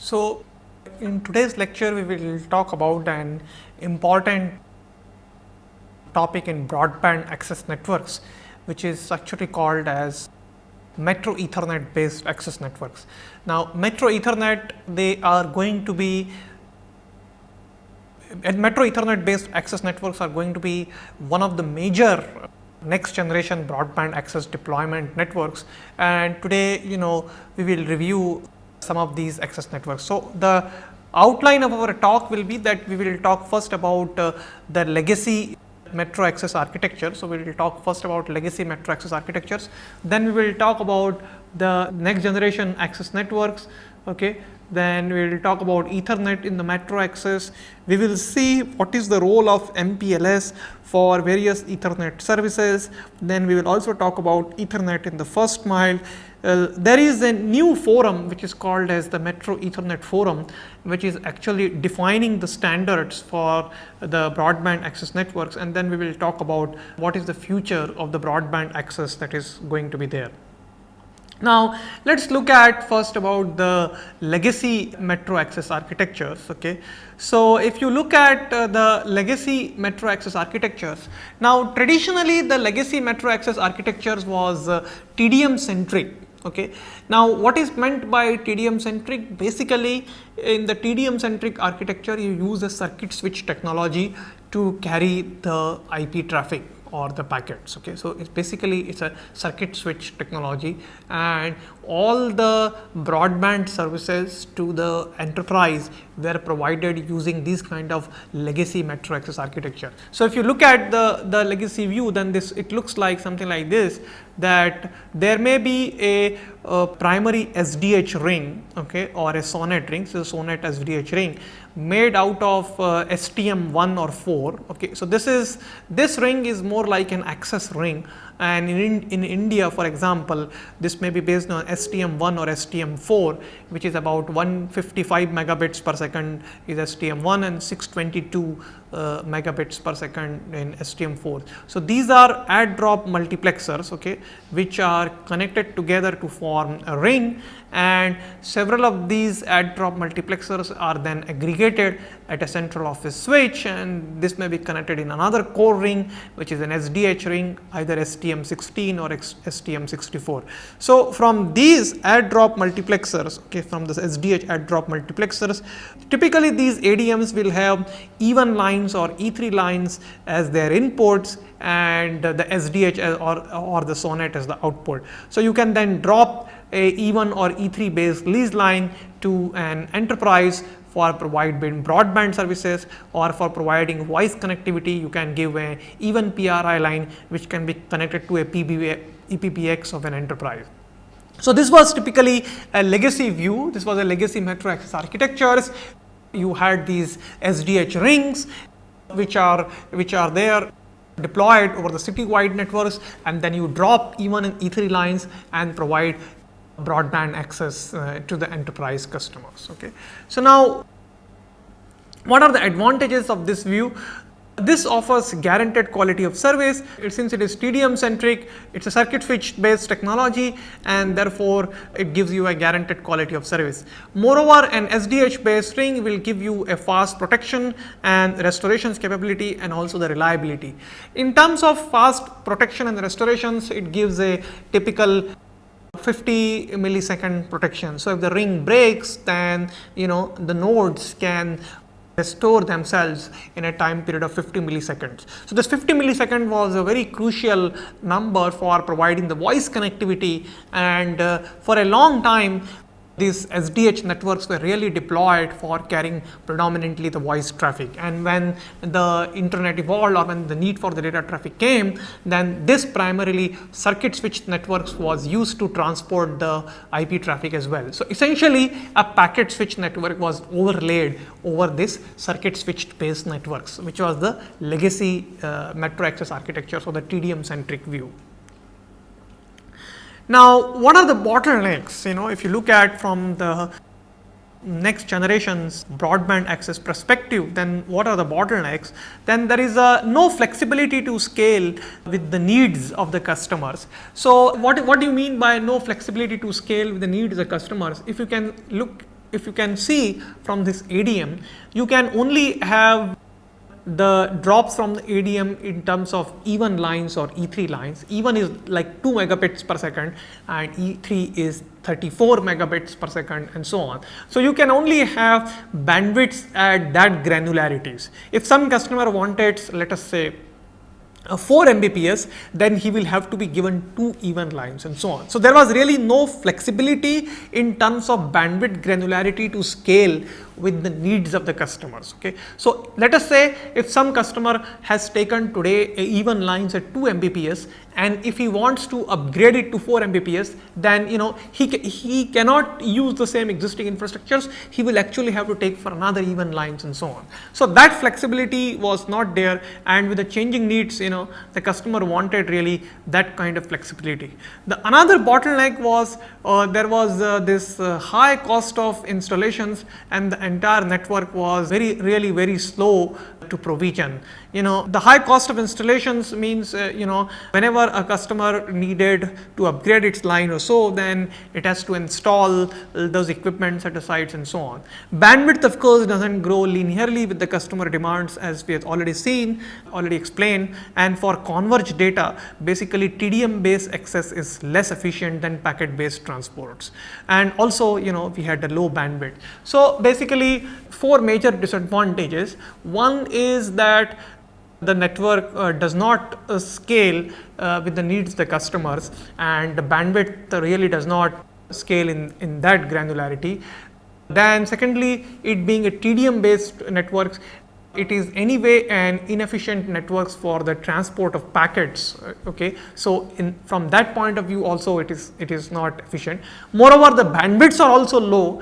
So, in today's lecture, we will talk about an important topic in broadband access networks, which is actually called as Metro Ethernet based access networks. Now, Metro Ethernet, they are going to be and Metro Ethernet based access networks are going to be one of the major next generation broadband access deployment networks, and today we will review some of these access networks. So, the outline of our talk will be that we will talk first about the legacy metro access architecture. So, we will talk first about legacy metro access architectures, then we will talk about the next generation access networks. Okay. Then we will talk about Ethernet in the metro access. We will see what is the role of MPLS for various Ethernet services. Then we will also talk about Ethernet in the first mile. There is a new forum which is called as the Metro Ethernet Forum, which is actually defining the standards for the broadband access networks, and then we will talk about what is the future of the broadband access that is going to be there. Now, let us look at first about the legacy metro access architectures. Okay. So, if you look at the legacy metro access architectures, now traditionally the legacy metro access architectures was TDM centric. Okay. Now, what is meant by TDM centric? Basically, in the TDM centric architecture, you use a circuit switch technology to carry the IP traffic or the packets. Okay. So, it's a circuit switch technology, and all the broadband services to the enterprise were provided using this kind of legacy metro access architecture. So, if you look at the legacy view, then it looks like something like this, that there may be a primary SDH ring, okay, or a SONET ring. So, SONET SDH ring made out of STM1 or 4. Okay. So, this ring is more like an access ring, and in India, for example, this may be based on STM1 or STM4, which is about 155 megabits per second is STM1 and 622 megabits per second in STM4. So, these are add drop multiplexers, okay, which are connected together to form a ring, and several of these add drop multiplexers are then aggregated at a central office switch, and this may be connected in another core ring, which is an SDH ring, either STM16 or STM64. So, from these add drop multiplexers, okay, from the SDH add drop multiplexers, typically these ADMs will have even lines or E3 lines as their inputs, and the SDH or the SONET as the output. So, you can then drop a E1 or E3 based lease line to an enterprise for providing broadband services, or for providing voice connectivity, you can give a even PRI line which can be connected to a EPPX of an enterprise. So, this was typically a legacy view. This was a legacy metro access architectures. You had these SDH rings which are there deployed over the city-wide networks, and then you drop E1 and E3 lines and provide broadband access to the enterprise customers. Okay. So, now what are the advantages of this view? This offers guaranteed quality of service. Since it is TDM centric, it is a circuit switch based technology, and therefore, it gives you a guaranteed quality of service. Moreover, an SDH based ring will give you a fast protection and restorations capability, and also the reliability. In terms of fast protection and restorations, it gives a typical 50 millisecond protection. So, if the ring breaks, then the nodes can restore themselves in a time period of 50 milliseconds. So, this 50 millisecond was a very crucial number for providing the voice connectivity, and for a long time these SDH networks were really deployed for carrying predominantly the voice traffic, and when the internet evolved, or when the need for the data traffic came, then this primarily circuit switch networks was used to transport the IP traffic as well. So, essentially a packet switch network was overlaid over this circuit switched based networks, which was the legacy metro access architecture, so the TDM centric view. Now, what are the bottlenecks? If you look at from the next generation's broadband access perspective, then what are the bottlenecks? Then there is no flexibility to scale with the needs of the customers. So, what do you mean by no flexibility to scale with the needs of the customers? If you can look if you can see from this ADM, you can only have the drops from the ADM in terms of E1 lines or E3 lines. E1 is like 2 megabits per second and E3 is 34 megabits per second and so on. So you can only have bandwidths at that granularities. If some customer wanted, let us say, 4 Mbps, then he will have to be given 2 even lines and so on. So there was really no flexibility in terms of bandwidth granularity to scale with the needs of the customers. Okay, so let us say if some customer has taken today even lines at 2 Mbps, and if he wants to upgrade it to 4 Mbps, then he cannot use the same existing infrastructures. He will actually have to take for another even lines and so on. So that flexibility was not there, and with the changing needs, the customer wanted really that kind of flexibility. The another bottleneck was there was this high cost of installations, and the entire network was really very slow to provision. The high cost of installations means whenever a customer needed to upgrade its line or so, then it has to install those equipments at the sites and so on. Bandwidth, of course, doesn't grow linearly with the customer demands, as we have already explained, and for converged data, basically TDM based access is less efficient than packet based transports, and also we had the low bandwidth. So basically 4 major disadvantages. One is that the network does not scale with the needs of the customers, and the bandwidth really does not scale in that granularity. Then secondly, it being a TDM based networks, it is anyway an inefficient networks for the transport of packets. Okay, so from that point of view also it is not efficient. Moreover, the bandwidths are also low,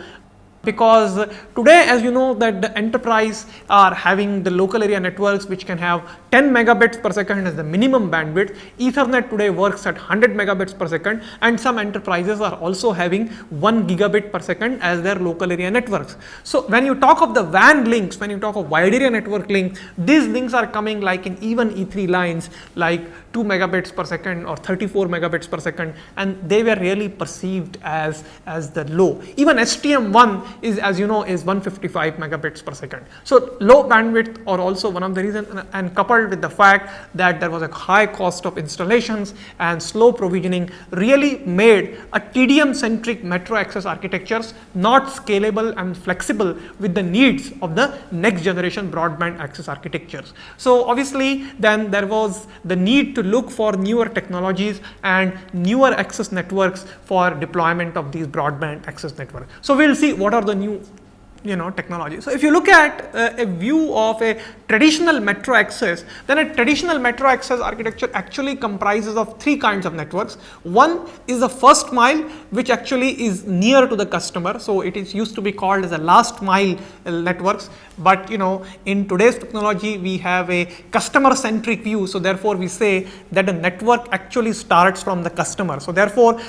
because today, as you know, that the enterprise are having the local area networks which can have 10 megabits per second as the minimum bandwidth. Ethernet today works at 100 megabits per second, and some enterprises are also having 1 gigabit per second as their local area networks. So when you talk of the WAN links, when you talk of wide area network links, these links are coming like in even E3 lines like 2 megabits per second or 34 megabits per second, and they were really perceived as the low. Even STM1 is, as you know, is 155 megabits per second. So low bandwidth are also one of the reasons, and coupled with the fact that there was a high cost of installations and slow provisioning really made a TDM centric metro access architectures not scalable and flexible with the needs of the next generation broadband access architectures. So obviously then there was the need to look for newer technologies and newer access networks for deployment of these broadband access networks. So we'll see what are the new technology. So if you look at a view of a traditional metro access, then a traditional metro access architecture actually comprises of 3 kinds of networks. One is the first mile, which actually is near to the customer. So it is used to be called as a last mile networks, but in today's technology we have a customer centric view. So therefore we say that the network actually starts from the customer. So therefore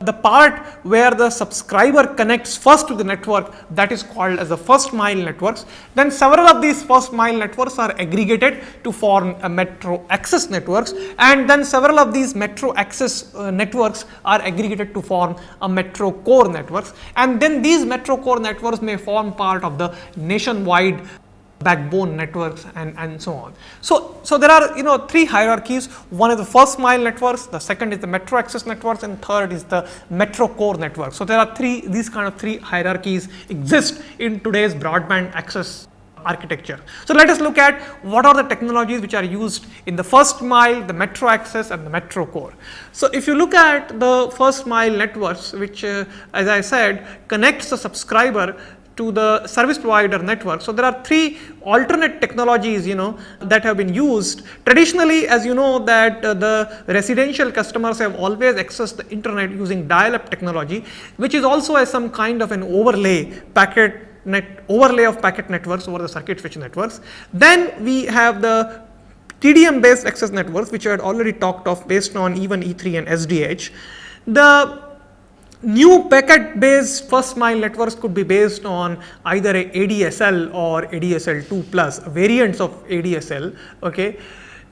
the part where the subscriber connects first to the network, that is called as the first mile networks. Then several of these first mile networks are aggregated to form a metro access networks, and then several of these metro access networks are aggregated to form a metro core networks, and then these metro core networks may form part of the nationwide backbone networks and so on. So there are 3 hierarchies. One is the first mile networks, the second is the metro access networks, and third is the metro core network. So there are these kind of 3 hierarchies exist in today's broadband access architecture. So let us look at what are the technologies which are used in the first mile, the metro access and the metro core. So if you look at the first mile networks, which as I said connects the subscriber to the service provider network. So there are 3 alternate technologies that have been used. Traditionally, as you know, that the residential customers have always accessed the internet using dial-up technology, which is also as some kind of an overlay of packet networks over the circuit switch networks. Then we have the TDM based access networks, which I had already talked of, based on even E3 and SDH. The new packet based first mile networks could be based on either a ADSL or ADSL2 plus variants of ADSL. Okay,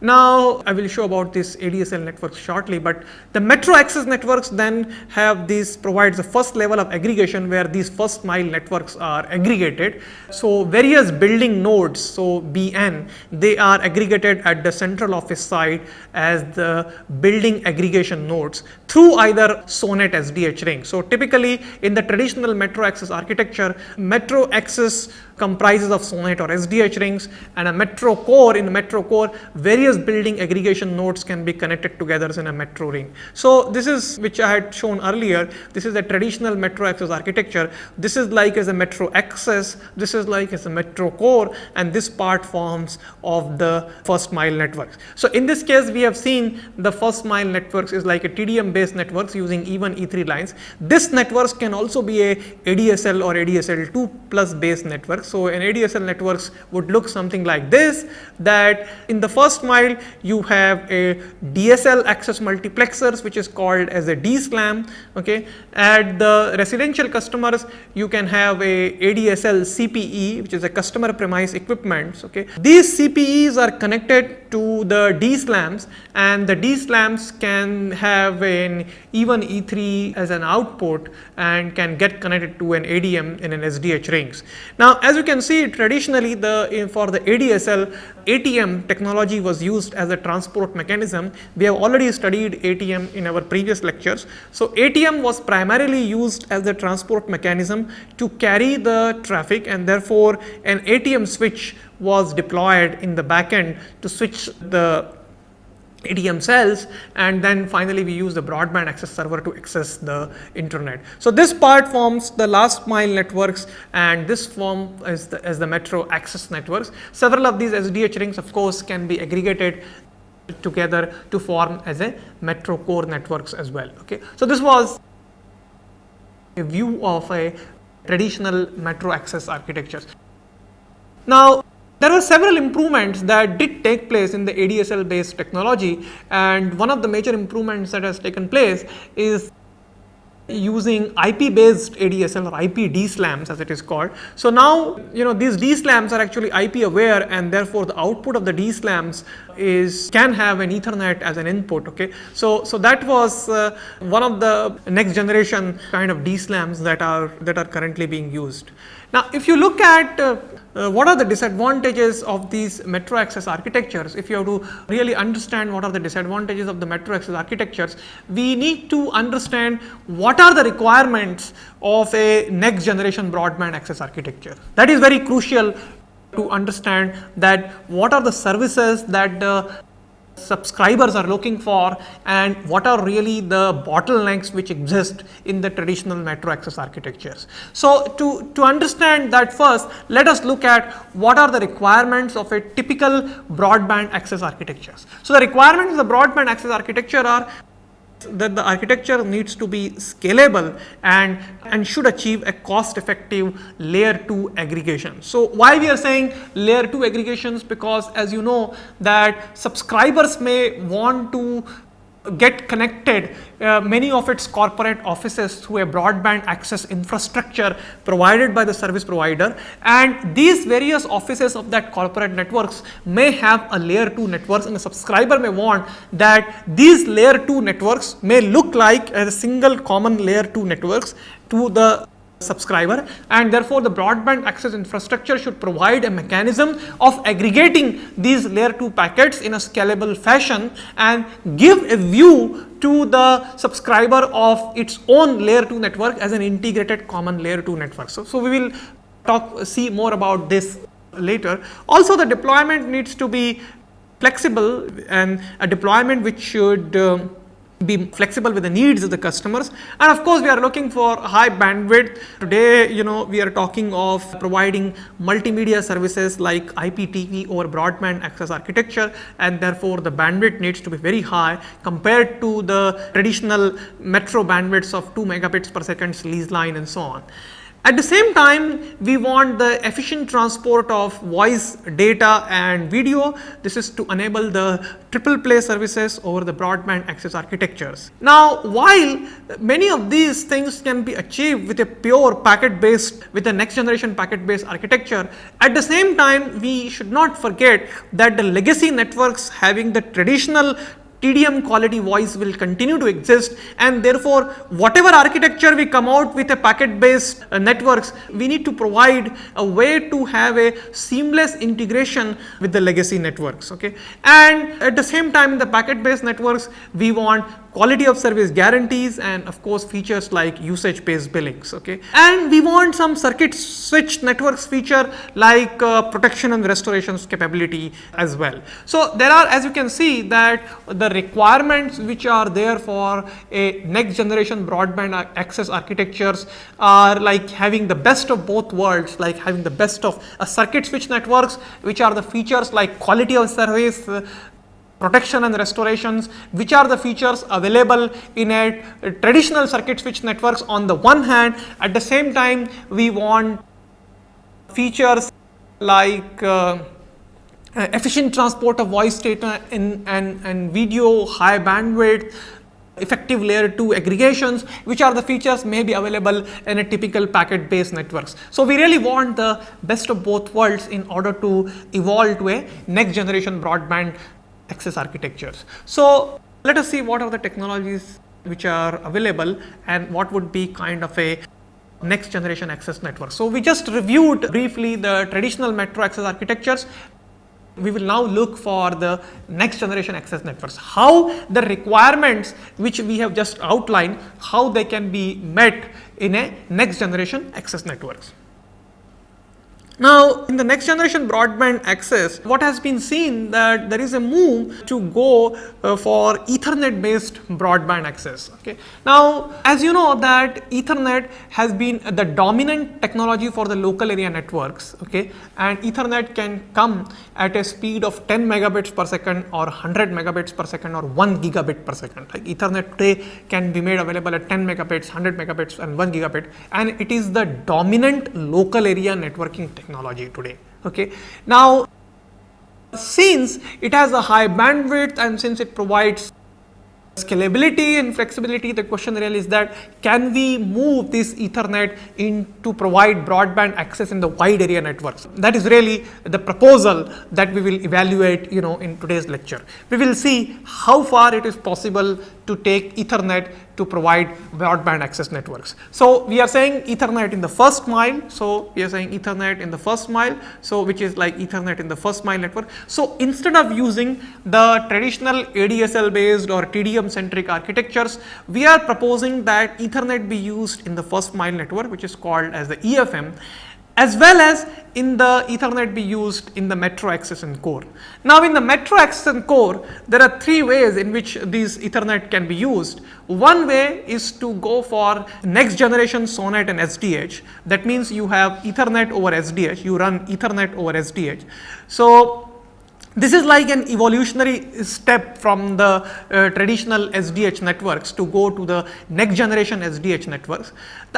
Now, I will show about this ADSL networks shortly, but the metro access networks then have provides the first level of aggregation where these first mile networks are aggregated. So various building nodes, so BN, they are aggregated at the central office site as the building aggregation nodes through either SONET SDH ring. So typically in the traditional metro access architecture, metro access comprises of SONET or SDH rings, and a metro core. In the metro core, various building aggregation nodes can be connected together in a metro ring. So this is, which I had shown earlier, this is a traditional metro access architecture. This is like as a metro access, this is like as a metro core, and this part forms of the first mile networks. So in this case, we have seen the first mile networks is like a TDM based networks using E1 E3 lines. This networks can also be a ADSL or ADSL2 plus based network. So an ADSL networks would look something like this, that in the first mile you have a DSL access multiplexers which is called as a DSLAM. Okay, at the residential customers you can have a ADSL CPE, which is a customer premise equipment. Okay, these CPEs are connected to the DSLAMs, and the DSLAMs can have an E1 E3 as an output and can get connected to an ADM in an SDH rings. Now, as you can see, traditionally for the ADSL, ATM technology was used as a transport mechanism. We have already studied ATM in our previous lectures. So ATM was primarily used as the transport mechanism to carry the traffic, and therefore an ATM switch was deployed in the back end to switch the ATM cells, and then finally we use the broadband access server to access the internet. So this part forms the last mile networks, and this form is the metro access networks. Several of these SDH rings of course can be aggregated together to form as a metro core networks as well. Okay, so this was a view of a traditional metro access architectures. Now, there were several improvements that did take place in the ADSL based technology, and one of the major improvements that has taken place is using IP based ADSL or IP DSLAMs as it is called. So now these DSLAMs are actually IP aware, and therefore the output of the DSLAMs can have an Ethernet as an input. Okay, so that was one of the next generation kind of DSLAMs that are currently being used. Now, if you look at what are the disadvantages of these metro access architectures, if you have to really understand what are the disadvantages of the metro access architectures, we need to understand what are the requirements of a next generation broadband access architecture. That is very crucial to understand, that what are the services that the subscribers are looking for, and what are really the bottlenecks which exist in the traditional metro access architectures. So to understand that, first let us look at what are the requirements of a typical broadband access architectures. So the requirements of the broadband access architecture are that the architecture needs to be scalable and should achieve a cost effective layer 2 aggregation. So why we are saying layer 2 aggregations? Because as you know that subscribers may want to get connected many of its corporate offices through a broadband access infrastructure provided by the service provider, and these various offices of that corporate networks may have a layer 2 networks, and the subscriber may want that these layer 2 networks may look like a single common layer 2 networks to the subscriber, and therefore the broadband access infrastructure should provide a mechanism of aggregating these layer 2 packets in a scalable fashion and give a view to the subscriber of its own layer 2 network as an integrated common layer 2 network. So we will see more about this later. Also, the deployment needs to be flexible, and a deployment which should be flexible with the needs of the customers. And of course, we are looking for high bandwidth. Today, we are talking of providing multimedia services like IPTV or broadband access architecture, and therefore the bandwidth needs to be very high compared to the traditional metro bandwidths of 2 megabits per second lease line and so on. At the same time, we want the efficient transport of voice, data and video. This is to enable the triple play services over the broadband access architectures. Now, while many of these things can be achieved with a pure packet based, with a next generation packet based architecture, at the same time we should not forget that the legacy networks having the traditional TDM quality voice will continue to exist, and therefore whatever architecture we come out with a packet based networks, we need to provide a way to have a seamless integration with the legacy networks. Okay, and at the same time in the packet based networks we want quality of service guarantees and of course features like usage based billings. Okay, and we want some circuit switch networks feature like protection and restorations capability as well. So there are, as you can see, that the requirements which are there for a next generation broadband access architectures are like having the best of both worlds, like having the best of a circuit switch networks, which are the features like quality of service, protection and restorations, which are the features available in a traditional circuit switch networks on the one hand. At the same time we want features like efficient transport of voice data and video, high bandwidth, effective layer 2 aggregations, which are the features may be available in a typical packet based networks. So we really want the best of both worlds in order to evolve to a next generation broadband access architectures. So let us see what are the technologies which are available and what would be kind of a next generation access network. So we just reviewed briefly the traditional metro access architectures. We will now look for the next generation access networks, how the requirements which we have just outlined, how they can be met in a next generation access networks. Now, in the next generation broadband access, what has been seen that there is a move to go for Ethernet based broadband access. Okay. Now, as you know that Ethernet has been the dominant technology for the local area networks. Okay, and Ethernet can come at a speed of 10 megabits per second or 100 megabits per second or 1 gigabit per second. Like Ethernet today can be made available at 10 megabits, 100 megabits and 1 gigabit, and it is the dominant local area networking technology today. Okay. Now, since it has a high bandwidth and since it provides scalability and flexibility, the question really is that can we move this Ethernet in to provide broadband access in the wide area networks? That is really the proposal that we will evaluate, in today's lecture. We will see how far it is possible to take Ethernet to provide broadband access networks. So we are saying Ethernet in the first mile. So we are saying Ethernet in the first mile. So which is like Ethernet in the first mile network. So instead of using the traditional ADSL based or TDM centric architectures, we are proposing that Ethernet be used in the first mile network, which is called as the EFM, as well as in the Ethernet be used in the metro access and core. Now, in the metro access and core, there are three ways in which these Ethernet can be used. One way is to go for next generation SONET and SDH. That means you have Ethernet over SDH, you run Ethernet over SDH. So this is like an evolutionary step from the traditional SDH networks to go to the next generation SDH networks.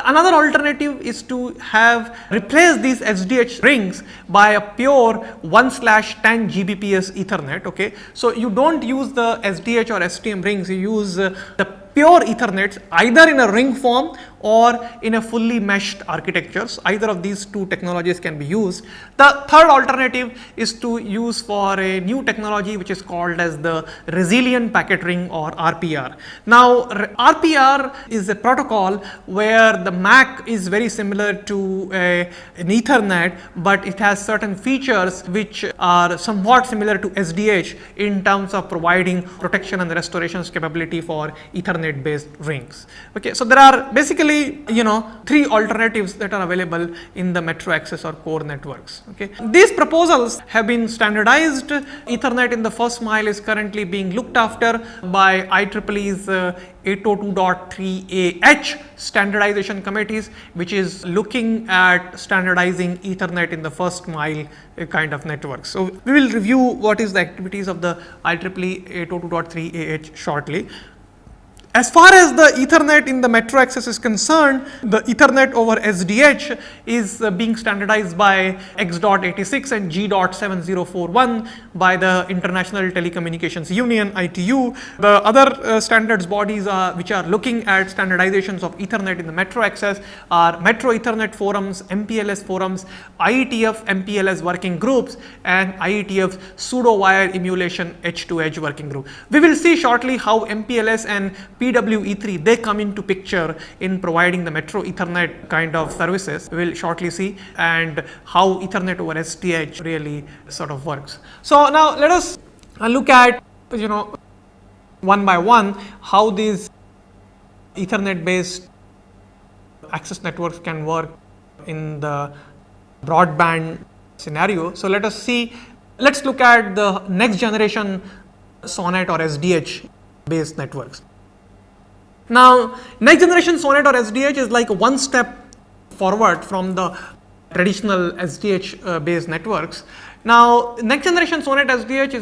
Another alternative is to have replaced these SDH rings by a pure 1/10 Gbps Ethernet. Okay, so you don't use the SDH or STM rings, you use the pure Ethernets either in a ring form or in a fully meshed architectures. Either of these two technologies can be used. The third alternative is to use for a new technology which is called as the resilient packet ring or RPR. Now, RPR is a protocol where the MAC is very similar to an Ethernet, but it has certain features which are somewhat similar to SDH in terms of providing protection and restorations capability for Ethernet based rings. Okay, so there are basically three alternatives that are available in the metro access or core networks. Okay, these proposals have been standardized. Ethernet in the first mile is currently being looked after by IEEE's 802.3AH standardization committees, which is looking at standardizing Ethernet in the first mile kind of networks. So we will review what is the activities of the IEEE 802.3AH shortly. As far as the Ethernet in the metro access is concerned, the Ethernet over SDH is being standardized by X.86 and G.7041 by the International Telecommunications Union (ITU). The other standards bodies which are looking at standardizations of Ethernet in the metro access are Metro Ethernet Forums, MPLS forums, IETF MPLS working groups, and IETF pseudo wire emulation edge to edge working group. We will see shortly how MPLS and PWE3 they come into picture in providing the metro Ethernet kind of services. We will shortly see, and how Ethernet over SDH really sort of works. So now let us look at one by one how these Ethernet based access networks can work in the broadband scenario. So let us see, let's look at the next generation SONET or SDH based networks. Now next generation SONET or SDH is like one step forward from the traditional SDH based networks. Now next generation SONET SDH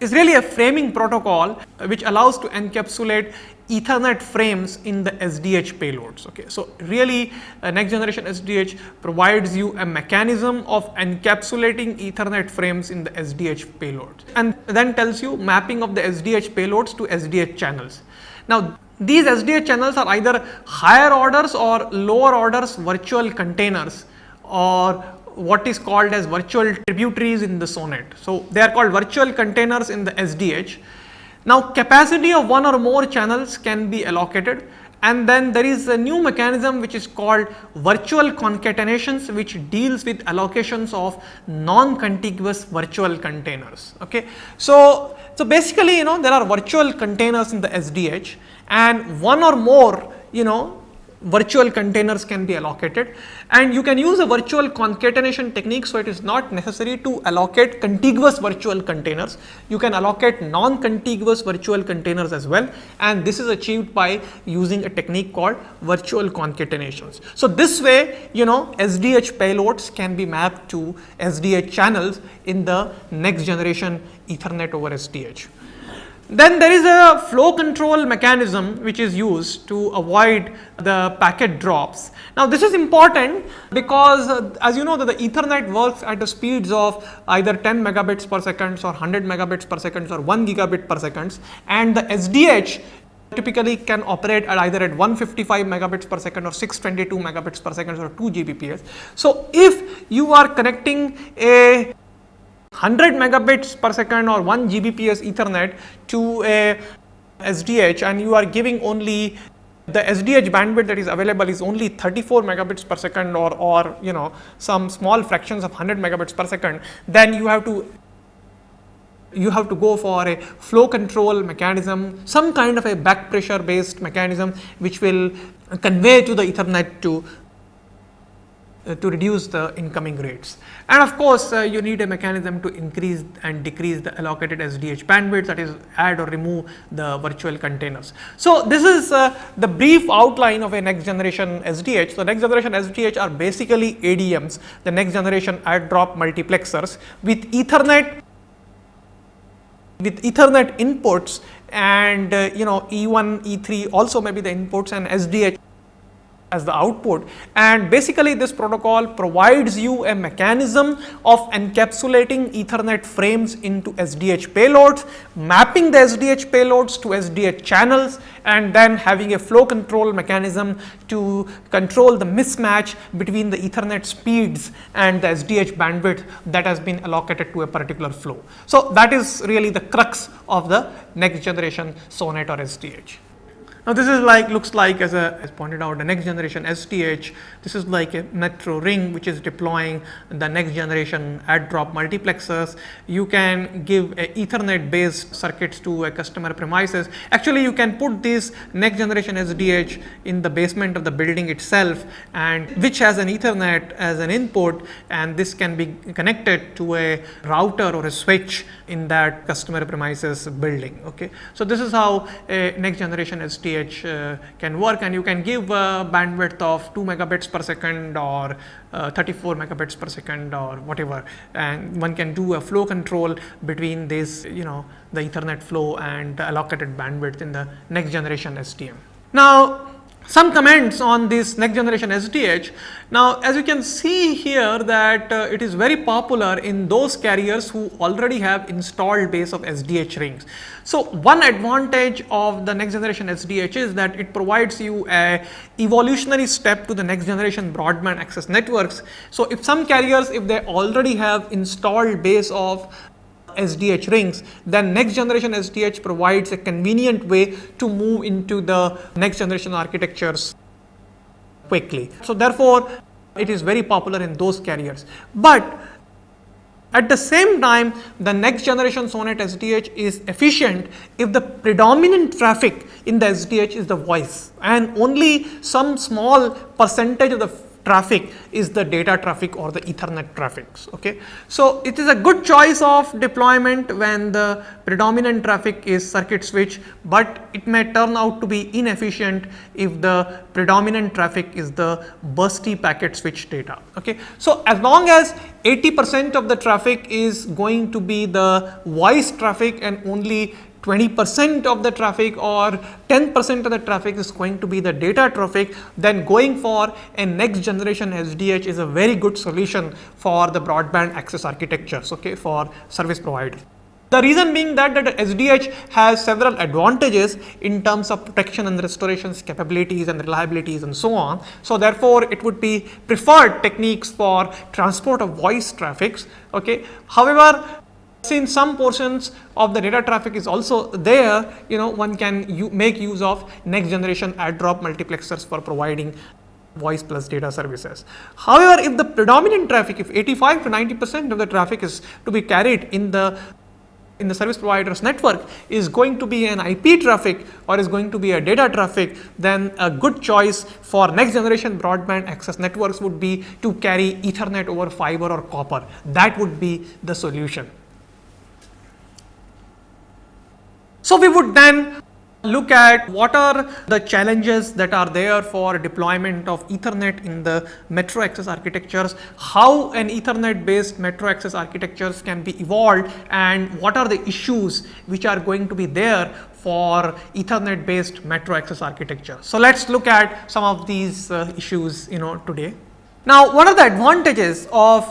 is really a framing protocol which allows to encapsulate Ethernet frames in the SDH payloads. Okay, so really next generation SDH provides you a mechanism of encapsulating Ethernet frames in the SDH payloads, and then tells you mapping of the SDH payloads to SDH channels. Now these SDH channels are either higher orders or lower orders virtual containers, or what is called as virtual tributaries in the SONET. So they are called virtual containers in the SDH. Now capacity of one or more channels can be allocated, and then there is a new mechanism which is called virtual concatenations, which deals with allocations of non-contiguous virtual containers. Okay, so basically there are virtual containers in the SDH, and one or more virtual containers can be allocated, and you can use a virtual concatenation technique. So it is not necessary to allocate contiguous virtual containers, you can allocate non-contiguous virtual containers as well, and this is achieved by using a technique called virtual concatenations. So this way SDH payloads can be mapped to SDH channels in the next generation Ethernet over SDH. Then there is a flow control mechanism which is used to avoid the packet drops. Now this is important because as you know that the Ethernet works at the speeds of either 10 megabits per second or 100 megabits per second or 1 gigabit per second, and the SDH typically can operate at either at 155 megabits per second or 622 megabits per second or 2 Gbps. So if you are connecting a 100 megabits per second or 1 Gbps Ethernet to a SDH, and you are giving only the SDH bandwidth that is available is only 34 megabits per second or some small fractions of 100 megabits per second, then you have to go for a flow control mechanism, some kind of a back pressure based mechanism which will convey to the Ethernet to reduce the incoming rates. And of course you need a mechanism to increase and decrease the allocated SDH bandwidth, that is add or remove the virtual containers. So this is the brief outline of a next generation SDH. So next generation SDH are basically ADMs, the next generation add drop multiplexers with Ethernet inputs, and E1, E3 also maybe the inputs, and SDH as the output. And basically this protocol provides you a mechanism of encapsulating Ethernet frames into SDH payloads, mapping the SDH payloads to SDH channels, and then having a flow control mechanism to control the mismatch between the Ethernet speeds and the SDH bandwidth that has been allocated to a particular flow. So that is really the crux of the next generation SONET or SDH. Now this is looks like as pointed out, the next generation SDH. This is like a metro ring which is deploying the next generation add drop multiplexers. You can give a Ethernet based circuits to a customer premises. Actually you can put this next generation SDH in the basement of the building itself, and which has an Ethernet as an input, and this can be connected to a router or a switch in that customer premises building. Okay, so this is how a next generation SDH SDH can work, and you can give a bandwidth of 2 megabits per second or 34 megabits per second or whatever, and one can do a flow control between this, the Ethernet flow and the allocated bandwidth in the next generation STM. Now, some comments on this next generation SDH. Now, as you can see here that it is very popular in those carriers who already have installed base of SDH rings. So, one advantage of the next generation SDH is that it provides you a evolutionary step to the next generation broadband access networks. So, if some carriers, if they already have installed base of SDH rings, then next generation SDH provides a convenient way to move into the next generation architectures quickly. So therefore, it is very popular in those carriers. But at the same time, the next generation SONET SDH is efficient if the predominant traffic in the SDH is the voice, and only some small percentage of the traffic is the data traffic or the Ethernet traffics. Okay, so it is a good choice of deployment when the predominant traffic is circuit switch, but it may turn out to be inefficient if the predominant traffic is the bursty packet switch data. Okay, so as long as 80% of the traffic is going to be the voice traffic and only 20% of the traffic or 10% of the traffic is going to be the data traffic, then going for a next generation SDH is a very good solution for the broadband access architectures, okay, for service providers. The reason being that the SDH has several advantages in terms of protection and restorations capabilities and reliabilities and so on. So therefore, it would be preferred techniques for transport of voice traffics. Okay. However, since some portions of the data traffic is also there, one can make use of next generation add drop multiplexers for providing voice plus data services. However, if the predominant traffic, if 85 to 90% of the traffic is to be carried in the service provider's network is going to be an IP traffic or is going to be a data traffic, then a good choice for next generation broadband access networks would be to carry Ethernet over fiber or copper. That would be the solution. So we would then look at what are the challenges that are there for deployment of Ethernet in the metro access architectures, how an Ethernet based metro access architectures can be evolved, and what are the issues which are going to be there for Ethernet based metro access architecture. So let's look at some of these issues today. Now, what are the advantages of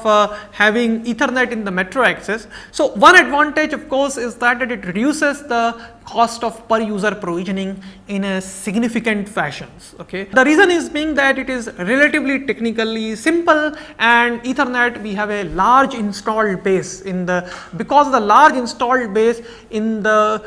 having Ethernet in the metro access? So, one advantage of course is that it reduces the cost of per user provisioning in a significant fashion. Okay. The reason is being that it is relatively technically simple, and Ethernet we have a large installed base because of the large installed base in the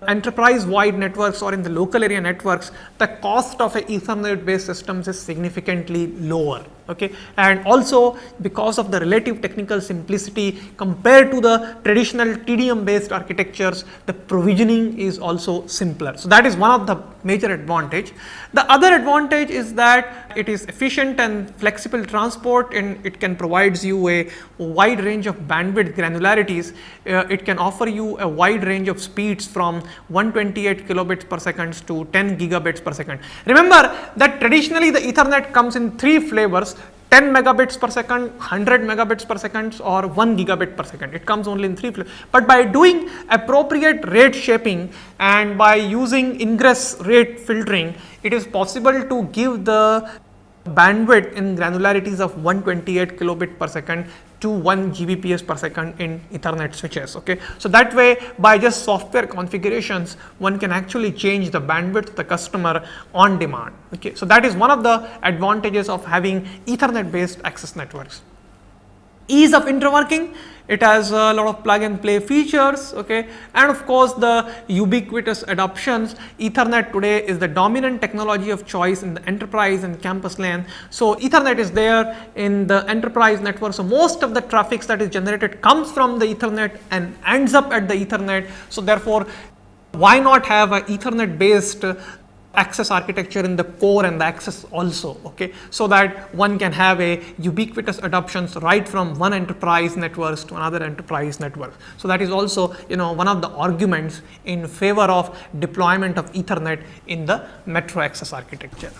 enterprise wide networks or in the local area networks, the cost of a Ethernet based systems is significantly lower. Okay, and also because of the relative technical simplicity compared to the traditional TDM based architectures, the provisioning is also simpler. So that is one of the major advantage. The other advantage is that it is efficient and flexible transport, and it can provide you a wide range of bandwidth granularities. It can offer you a wide range of speeds from 128 kilobits per second to 10 gigabits per second. Remember that traditionally the Ethernet comes in three flavors: 10 megabits per second, 100 megabits per second, or 1 gigabit per second. It comes only in three flavors. But by doing appropriate rate shaping and by using ingress rate filtering, it is possible to give the bandwidth in granularities of 128 kilobit per second to 1 Gbps per second in Ethernet switches. Okay, so that way by just software configurations, one can actually change the bandwidth of the customer on demand. Okay, so that is one of the advantages of having Ethernet based access networks. Ease of interworking, it has a lot of plug and play features, okay, and of course the ubiquitous adoptions. Ethernet today is the dominant technology of choice in the enterprise and campus LAN. So Ethernet is there in the enterprise network. So most of the traffic that is generated comes from the Ethernet and ends up at the Ethernet. So therefore, why not have an Ethernet based access architecture in the core and the access also, okay, so that one can have a ubiquitous adoptions right from one enterprise networks to another enterprise network. So that is also, you know, one of the arguments in favor of deployment of Ethernet in the metro access architecture.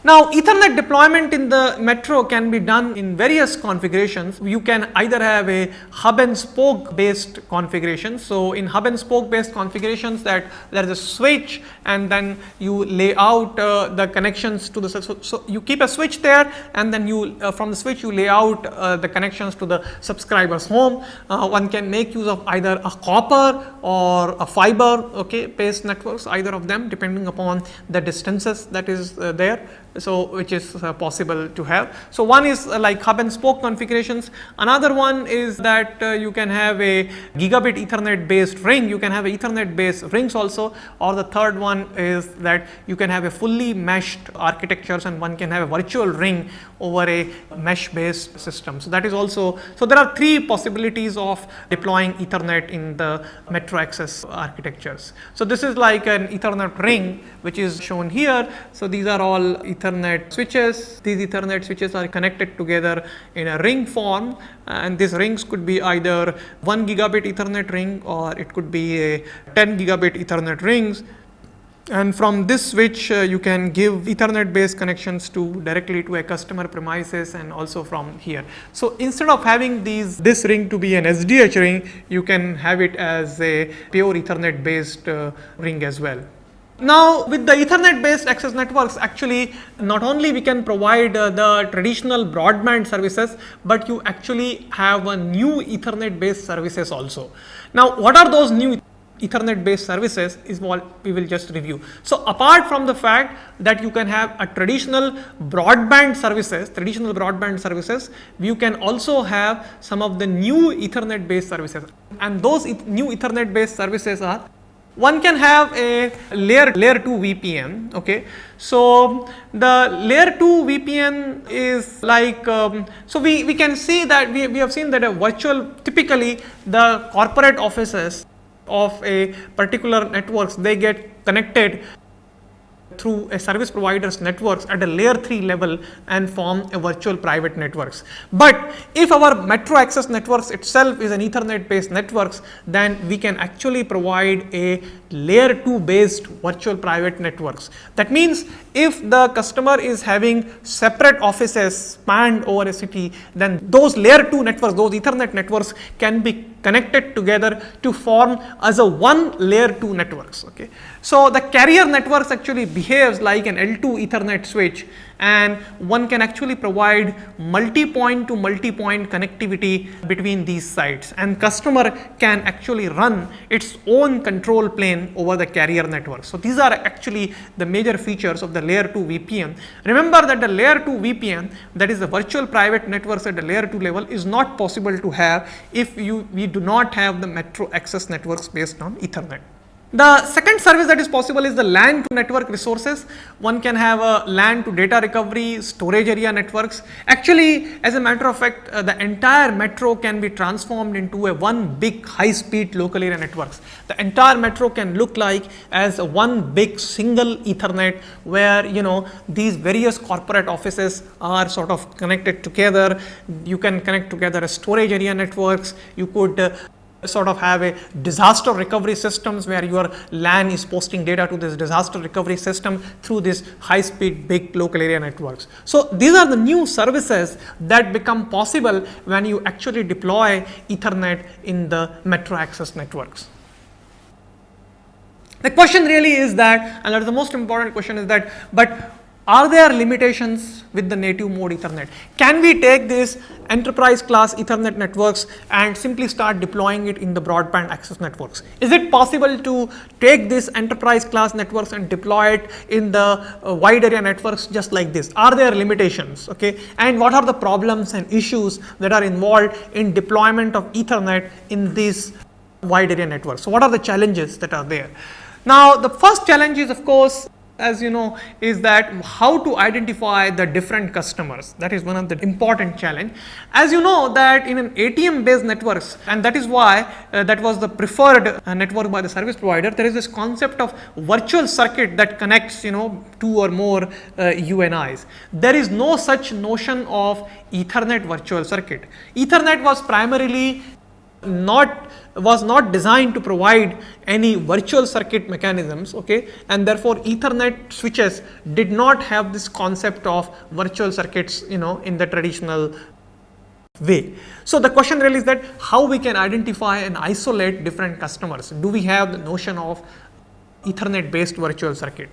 Now, Ethernet deployment in the metro can be done in various configurations. You can either have a hub and spoke based configuration. So, in hub and spoke based configurations, that there is a switch and then you lay out the connections to the, so you keep a switch there and then you from the switch you lay out the connections to the subscriber's home. One can make use of either a copper or a fiber, okay, based networks, either of them depending upon the distances that is there. So, which is possible to have. So, one is like hub and spoke configurations. Another one is that you can have a gigabit Ethernet based ring, you can have Ethernet based rings also, or the third one is that you can have a fully meshed architectures and one can have a virtual ring over a mesh based system. So, that is also, so there are three possibilities of deploying Ethernet in the metro access architectures. So, this is like an Ethernet ring which is shown here. So, these are all Ethernet switches. These Ethernet switches are connected together in a ring form, and these rings could be either 1 gigabit Ethernet ring or it could be a 10 gigabit Ethernet rings. And from this switch you can give Ethernet based connections to directly to a customer premises and also from here. So, instead of having this ring to be an SDH ring, you can have it as a pure Ethernet based ring as well. Now, with the Ethernet based access networks, actually not only we can provide the traditional broadband services, but you actually have a new Ethernet based services also. Now, what are those new Ethernet based services is what we will just review. So, apart from the fact that you can have a traditional broadband services, you can also have some of the new Ethernet based services, and those new Ethernet based services are, one can have a layer 2 VPN, okay. So, the layer 2 VPN is like, so we can see that we have seen that a virtual, typically the corporate offices of a particular networks, they get connected through a service provider's networks at a layer 3 level and form a virtual private networks. But if our metro access networks itself is an Ethernet based networks, then we can actually provide a layer 2 based virtual private networks. That means if the customer is having separate offices spanned over a city, then those layer 2 networks, those Ethernet networks can be connected together to form as a one layer 2 networks, okay. So, the carrier networks actually behaves like an L2 Ethernet switch, and one can actually provide multi-point to multi-point connectivity between these sites, and customer can actually run its own control plane over the carrier network. So, these are actually the major features of the layer 2 VPN. Remember that the layer 2 VPN, that is the virtual private networks at the layer 2 level, is not possible to have if we do not have the metro access networks based on Ethernet. The second service that is possible is the LAN to network resources. One can have a LAN to data recovery, storage area networks. Actually, as a matter of fact, the entire metro can be transformed into a one big high speed local area networks. The entire metro can look like as a one big single Ethernet, where, you know, these various corporate offices are sort of connected together. You can connect together a storage area networks. You could sort of have a disaster recovery systems where your LAN is posting data to this disaster recovery system through this high speed big local area networks. So, these are the new services that become possible when you actually deploy Ethernet in the metro access networks. The question really is that, and that is the most important question, is that, but are there limitations with the native mode Ethernet? Can we take this enterprise class Ethernet networks and simply start deploying it in the broadband access networks? Is it possible to take this enterprise class networks and deploy it in the wide area networks just like this? Are there limitations? Okay, and what are the problems and issues that are involved in deployment of Ethernet in these wide area networks? So, what are the challenges that are there? Now, the first challenge is, of course, as you know, is that how to identify the different customers. That is one of the important challenge. As you know that in an ATM based networks, and that is why that was the preferred network by the service provider, there is this concept of virtual circuit that connects, you know, two or more UNIs. There is no such notion of Ethernet virtual circuit. Ethernet was primarily was not designed to provide any virtual circuit mechanisms, okay, and therefore Ethernet switches did not have this concept of virtual circuits, you know, in the traditional way. So the question really is that how we can identify and isolate different customers. Do we have the notion of Ethernet based virtual circuit?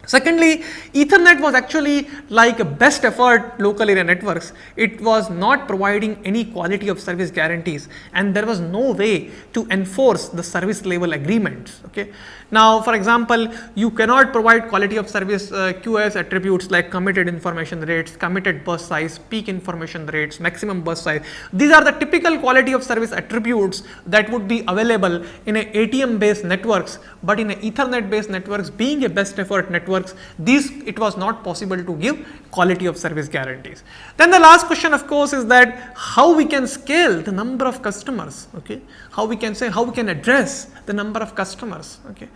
Secondly, Ethernet was actually like a best effort local area networks. It was not providing any quality of service guarantees, and there was no way to enforce the service level agreements. Okay. Now, for example, you cannot provide quality of service QoS attributes like committed information rates, committed burst size, peak information rates, maximum burst size. These are the typical quality of service attributes that would be available in a ATM based networks, but in a Ethernet based networks, being a best effort networks, these it was not possible to give quality of service guarantees. Then the last question, of course, is that how we can scale the number of customers, okay, how we can address the number of customers, okay,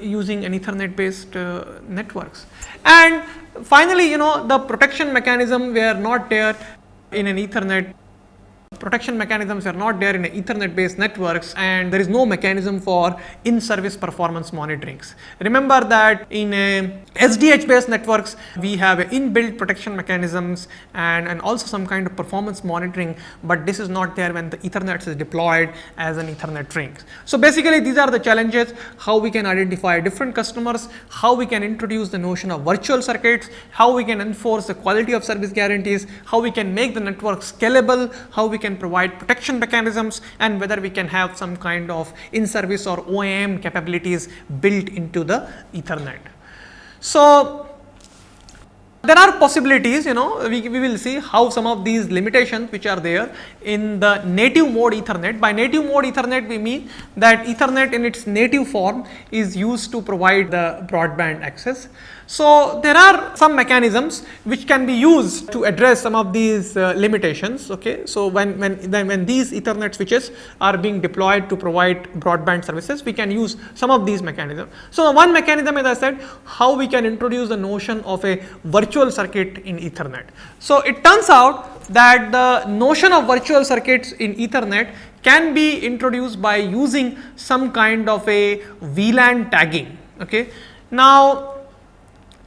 using an Ethernet based networks. And finally, you know, the protection mechanism were not there in an Ethernet. Protection mechanisms are not there in Ethernet based networks, and there is no mechanism for in-service performance monitorings. Remember that in SDH based networks we have inbuilt protection mechanisms and also some kind of performance monitoring, but this is not there when the Ethernet is deployed as an Ethernet ring. So basically these are the challenges: how we can identify different customers, how we can introduce the notion of virtual circuits, how we can enforce the quality of service guarantees, how we can make the network scalable, how we can provide protection mechanisms, and whether we can have some kind of in-service or OAM capabilities built into the Ethernet. So there are possibilities, you know, we will see how some of these limitations which are there in the native mode Ethernet. By native mode Ethernet, we mean that Ethernet in its native form is used to provide the broadband access. So there are some mechanisms which can be used to address some of these limitations. Okay, so when these Ethernet switches are being deployed to provide broadband services, we can use some of these mechanisms. So one mechanism, as I said, how we can introduce the notion of a virtual circuit in Ethernet. So it turns out that the notion of virtual circuits in Ethernet can be introduced by using some kind of a VLAN tagging. Okay, now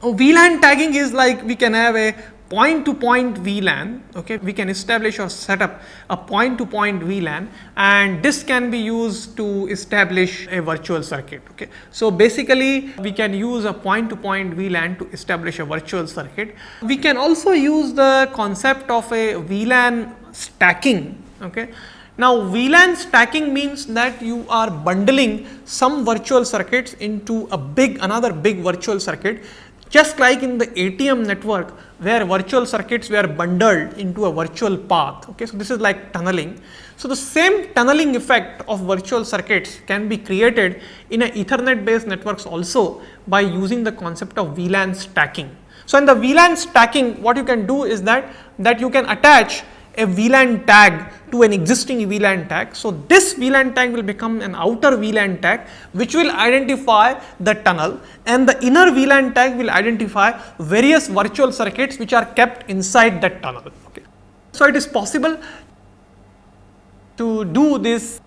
VLAN tagging is like we can have a point-to-point VLAN. Okay, we can establish or set up a point-to-point VLAN, and this can be used to establish a virtual circuit. Okay, so basically we can use a point-to-point VLAN to establish a virtual circuit. We can also use the concept of a VLAN stacking. Okay. Now, VLAN stacking means that you are bundling some virtual circuits into another big virtual circuit, just like in the ATM network where virtual circuits were bundled into a virtual path. Okay, so this is like tunneling. So the same tunneling effect of virtual circuits can be created in a Ethernet based networks also by using the concept of VLAN stacking. So in the VLAN stacking, what you can do is that you can attach a VLAN tag to an existing VLAN tag. So this VLAN tag will become an outer VLAN tag which will identify the tunnel, and the inner VLAN tag will identify various virtual circuits which are kept inside that tunnel. Okay. So it is possible to do this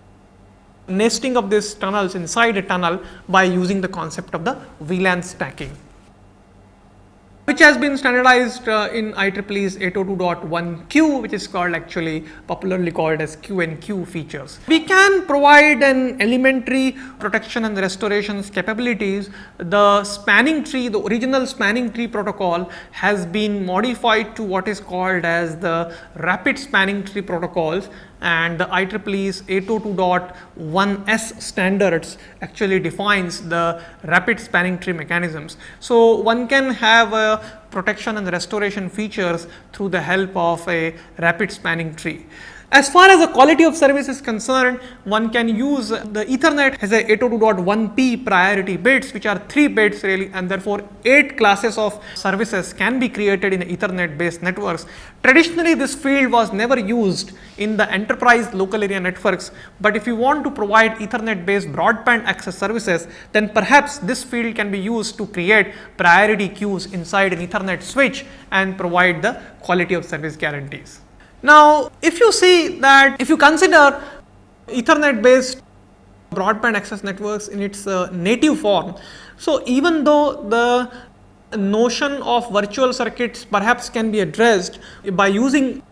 nesting of these tunnels inside a tunnel by using the concept of the VLAN stacking, which has been standardized in IEEE's 802.1q, which is called actually popularly called as Q&Q features. We can provide an elementary protection and restorations capabilities. The spanning tree, the original spanning tree protocol has been modified to what is called as the rapid spanning tree protocols, and the IEEE's 802.1s standards actually defines the rapid spanning tree mechanisms. So one can have a protection and restoration features through the help of a rapid spanning tree. As far as the quality of service is concerned, one can use the Ethernet has a 802.1p priority bits, which are 3 bits really, and therefore 8 classes of services can be created in Ethernet based networks. Traditionally, this field was never used in the enterprise local area networks, but if you want to provide Ethernet based broadband access services, then perhaps this field can be used to create priority queues inside an Ethernet switch and provide the quality of service guarantees. Now, if you see that, if you consider Ethernet based broadband access networks in its native form, so even though the notion of virtual circuits perhaps can be addressed by using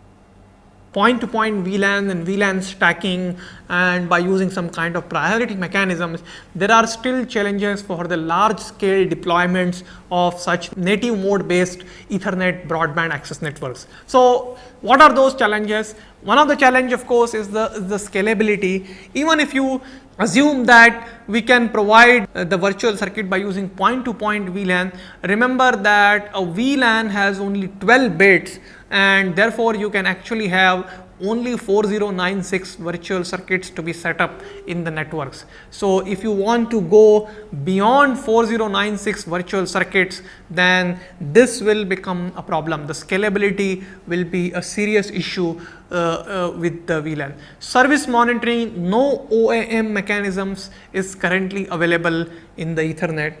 point-to-point VLAN and VLAN stacking and by using some kind of priority mechanisms, there are still challenges for the large-scale deployments of such native mode-based Ethernet broadband access networks. So, what are those challenges? One of the challenge, of course, is the scalability. Even if you assume that we can provide the virtual circuit by using point-to-point VLAN, remember that a VLAN has only 12 bits, and therefore you can actually have only 4096 virtual circuits to be set up in the networks. So, if you want to go beyond 4096 virtual circuits, then this will become a problem. The scalability will be a serious issue with the VLAN. Service monitoring, no OAM mechanisms is currently available in the Ethernet.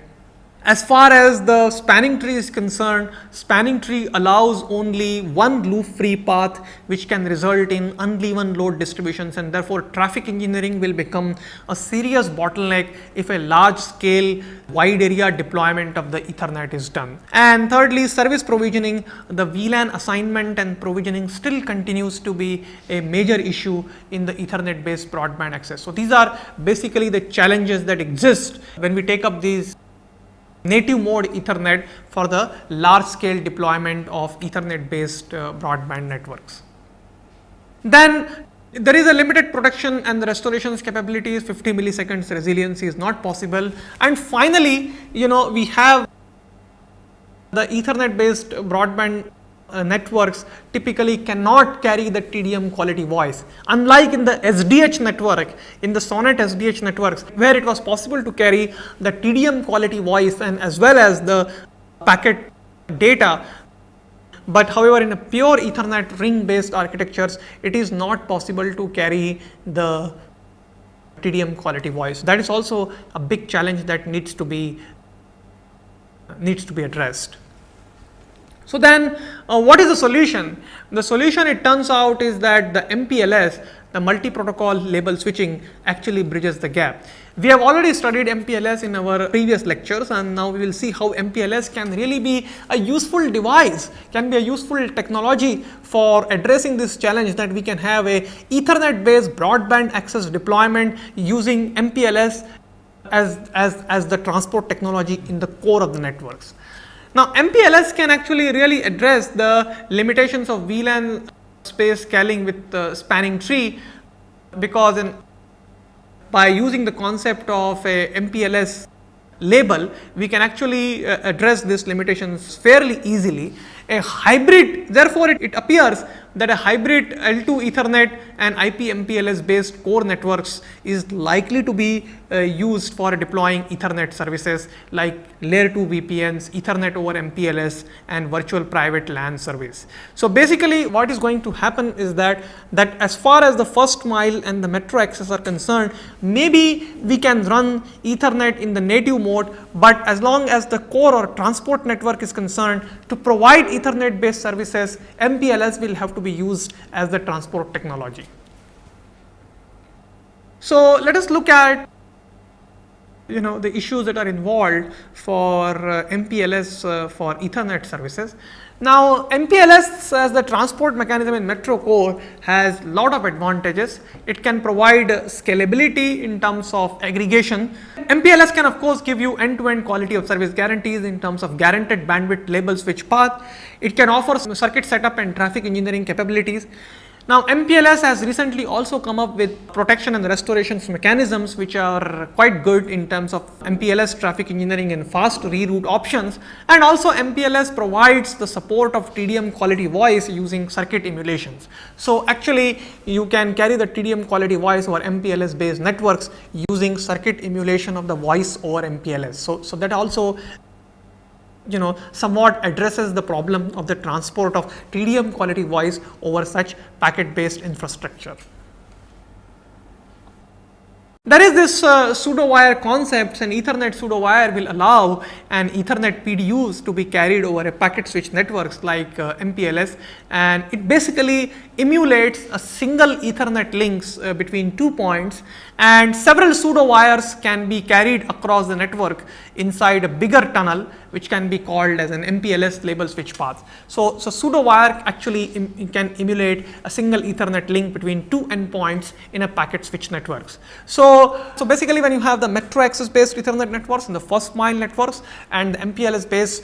As far as the spanning tree is concerned, spanning tree allows only one loop free path, which can result in uneven load distributions, and therefore traffic engineering will become a serious bottleneck if a large scale wide area deployment of the Ethernet is done. And thirdly, service provisioning, the VLAN assignment and provisioning still continues to be a major issue in the Ethernet based broadband access. So, these are basically the challenges that exist when we take up these native mode Ethernet for the large scale deployment of Ethernet based broadband networks. Then there is a limited protection and the restorations capabilities, 50 milliseconds resiliency is not possible. And finally, we have the Ethernet based broadband networks typically cannot carry the TDM quality voice, unlike in the SDH network, in the Sonnet SDH networks, where it was possible to carry the TDM quality voice and as well as the packet data. But however, in a pure Ethernet ring based architectures, it is not possible to carry the TDM quality voice. That is also a big challenge that needs to be addressed. So then, what is the solution? The solution, it turns out, is that the MPLS, the multi-protocol label switching, actually bridges the gap. We have already studied MPLS in our previous lectures, and now we will see how MPLS can really be a useful device, can be a useful technology for addressing this challenge, that we can have a Ethernet based broadband access deployment using MPLS as the transport technology in the core of the networks. Now, MPLS can actually really address the limitations of VLAN space scaling with spanning tree, because by using the concept of a MPLS label, we can actually address these limitations fairly easily. A hybrid, therefore, it appears that a hybrid L2 Ethernet and IP MPLS based core networks is likely to be used for deploying Ethernet services like layer 2 VPNs, Ethernet over MPLS, and virtual private LAN service. So, basically what is going to happen is that as far as the first mile and the metro access are concerned, maybe we can run Ethernet in the native mode, but as long as the core or transport network is concerned, to provide Ethernet based services, MPLS will have to be used as the transport technology. So, let us look at the issues that are involved for MPLS for Ethernet services. Now, MPLS as the transport mechanism in metro core has lot of advantages. It can provide scalability in terms of aggregation. MPLS can of course give you end-to-end quality of service guarantees in terms of guaranteed bandwidth label switch path. It can offer circuit setup and traffic engineering capabilities. Now, MPLS has recently also come up with protection and restoration mechanisms which are quite good in terms of MPLS traffic engineering and fast reroute options, and also MPLS provides the support of TDM quality voice using circuit emulations. So, actually you can carry the TDM quality voice over MPLS based networks using circuit emulation of the voice over MPLS. So that also somewhat addresses the problem of the transport of TDM quality voice over such packet based infrastructure. There is this pseudo wire concept. An Ethernet pseudo wire will allow an Ethernet PDUs to be carried over a packet switch networks like MPLS, and it basically emulates a single Ethernet links between 2 points, and several pseudo wires can be carried across the network inside a bigger tunnel which can be called as an MPLS label switch path. So pseudo wire actually can emulate a single Ethernet link between 2 endpoints in a packet switch networks. So basically when you have the metro access based Ethernet networks and the first mile networks and the MPLS based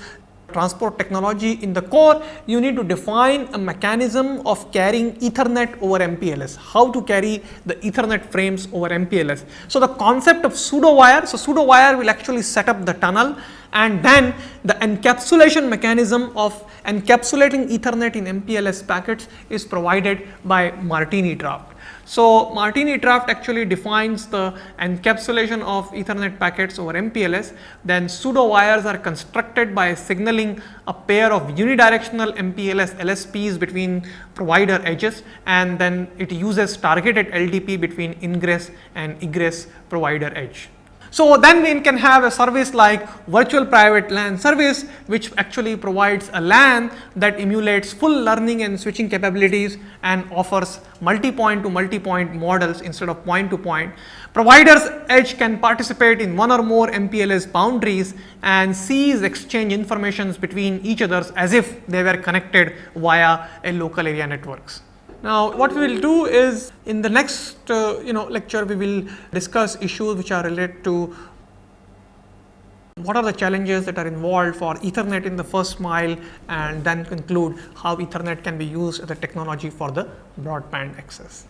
transport technology in the core, you need to define a mechanism of carrying Ethernet over MPLS, how to carry the Ethernet frames over MPLS. So the concept of pseudo wire, so pseudo wire will actually set up the tunnel, and then the encapsulation mechanism of encapsulating Ethernet in MPLS packets is provided by Martini draft. So Martini draft actually defines the encapsulation of Ethernet packets over MPLS. Then pseudo wires are constructed by signaling a pair of unidirectional MPLS LSPs between provider edges, and then it uses targeted LDP between ingress and egress provider edge. So then we can have a service like virtual private LAN service, which actually provides a LAN that emulates full learning and switching capabilities and offers multi-point to multi-point models instead of point to point. Provider's edge can participate in one or more MPLS boundaries and sees exchange informations between each others as if they were connected via a local area networks. Now, what we will do is in the next lecture, we will discuss issues which are related to what are the challenges that are involved for Ethernet in the first mile, and then conclude how Ethernet can be used as a technology for the broadband access.